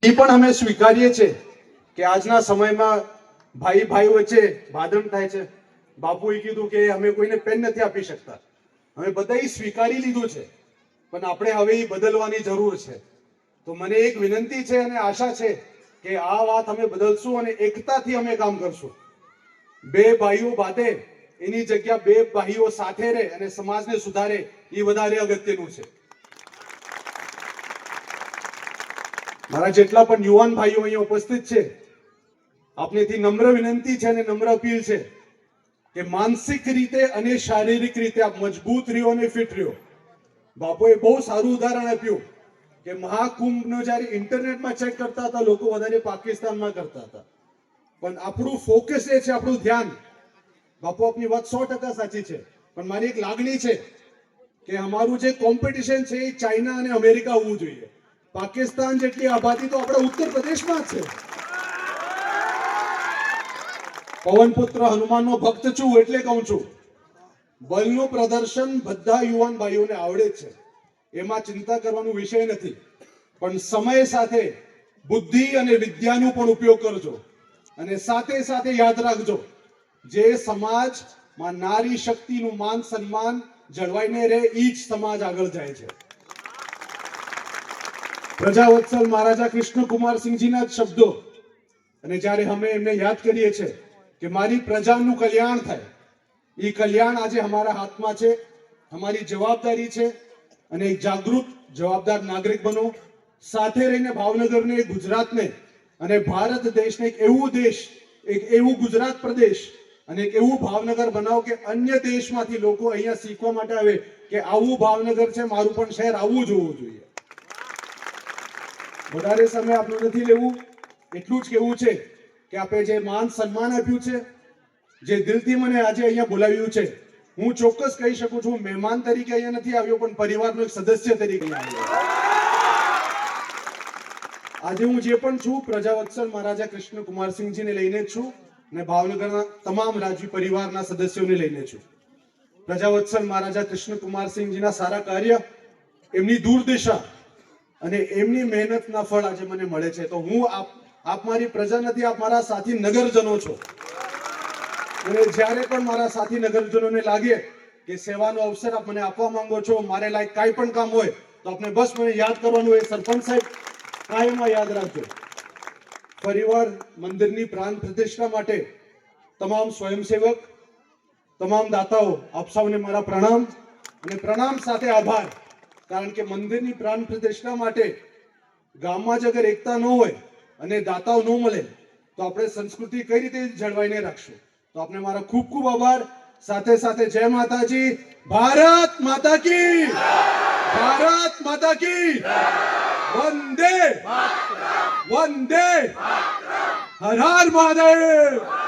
એ પણ અમે સ્વીકારીએ છીએ કે આજના સમયમાં ભાઈ ભાઈ વચ્ચે ભાદણ થાય છે. બાપુએ કીધું કે અમે કોઈને પેન નથી આપી શકતા. અમે બધા સ્વીકારી લીધું છે, પણ આપણે હવે એ બદલવાની જરૂર છે. તો મને એક વિનંતી છે અને આશા છે કે આ વાત અમે બદલશું અને એકતાથી અમે કામ કરશું. બે ભાઈઓ બાતે એની જગ્યા બે ભાઈઓ સાથે રહે અને સમાજને સુધારે એ વધારે અગત્યનું છે. મારા જેટલા પણ યુવાન ભાઈઓ અહીંયા ઉપસ્થિત છે, આપનેથી નમ્ર વિનંતી છે અને નમ્ર અપીલ છે કે માનસિક રીતે અને શારીરિક રીતે આપ મજબૂત રહ્યો અને ફિટ રહ્યો. બાપુએ બહુ સારું ઉદાહરણ આપ્યું કે મહાકુંભનો જ્યારે ઇન્ટરનેટમાં ચેક કરતા હતા લોકો વધારે પાકિસ્તાનમાં કરતા હતા, પણ આપણું ફોકસ એ છે, આપણું ધ્યાન. બાપુ આપની વાત 100% સાચી છે, પણ મારી એક લાગણી છે કે અમારું જે કોમ્પિટિશન છે એ ચાઇના અને અમેરિકા હોવું જોઈએ. પાકિસ્તાન જેટલી આબાદી તો આપણા ઉત્તર પ્રદેશમાં જ છે. પવનપુત્ર હનુમાનનો ભક્ત છું એટલે કહું છું, બલનું પ્રદર્શન બધા યુવાન ભાઈઓને આવડે છે, એમાં ચિંતા કરવાનો વિષય નથી. પણ સમય સાથે બુદ્ધિ અને વિદ્યાનો પણ ઉપયોગ કરજો અને સાથે સાથે યાદ રાખજો, જે સમાજમાં નારી શક્તિનું માન સન્માન જળવાઈને રહે એ જ સમાજ આગળ જાય છે. પ્રજાવત્સલ મહારાજા કૃષ્ણકુમારસિંહજીના જ શબ્દો, અને જ્યારે અમે એમને યાદ કરીએ છીએ કે મારી પ્રજાનું કલ્યાણ થાય, એ કલ્યાણ આજે અમારા હાથમાં છે. અમારી જવાબદારી છે અને એક જાગૃત જવાબદાર નાગરિક બનો. સાથે રહીને ભાવનગરને, ગુજરાતને અને ભારત દેશને એક એવું દેશ, એક એવું ગુજરાત પ્રદેશ અને એક એવું ભાવનગર બનાવો કે અન્ય દેશમાંથી લોકો અહીંયા શીખવા માટે આવે કે આવું ભાવનગર છે, મારું પણ શહેર આવું જોવું જોઈએ. વધારે સમય આપણું નથી લેવું, એટલું જ કહેવું છે કે આપણે જે માન સન્માન આપ્યું છે, જે દિલથી મને આજે અહીંયા બોલાવ્યું છે, હું ચોક્કસ કહી શકું છું મહેમાન તરીકે અહીંયા નથી આવ્યો, પણ પરિવારનો એક સદસ્ય તરીકે આવ્યો. આજે હું જે પણ છું પ્રજાવત્સલ મહારાજા કૃષ્ણકુમારસિંહજીને લઈને જ છું અને ભાવનગરના તમામ રાજવી પરિવારના સદસ્યોને લઈને છું. પ્રજાવત્સલ મહારાજા કૃષ્ણકુમારસિંહજીના સારા કાર્ય, એમની દૂરદિશા અને એમની મહેનતના ફળ આજે મને મળે છે. તો હું આપ મારી પ્રજા નથી, આપ મારા સાથી નગરજનો છો. અને જ્યારે પણ મારા સાથી નગરજનોને લાગે કે સેવાનો અવસર આપ મને આપવા માંગો છો, મારે લાયક કાંઈ પણ કામ હોય તો આપને બસ મને યાદ કરવાનું હોય. સરપંચ સાહેબ કાયમાં યાદ રાખજો, પરિવાર મંદિરની પ્રાણ પ્રતિષ્ઠા માટે તમામ સ્વયંસેવક, તમામ દાતાઓ, આપ સૌને મારા પ્રણામ અને પ્રણામ સાથે આભાર. કારણ કે મંદિરની પ્રાણ પ્રતિષ્ઠા માટે ગામમાં જ અગર એકતા ન હોય અને દાતાઓ ન મળે તો આપણે સંસ્કૃતિ કઈ રીતે જળવાઈને રાખશું. તો આપને મારા ખૂબ ખૂબ આભાર. સાથે સાથે જય માતાજી, ભારત માતા કી, ભારત માતા કી, વંદે વંદે, હર હર મહાદેવ.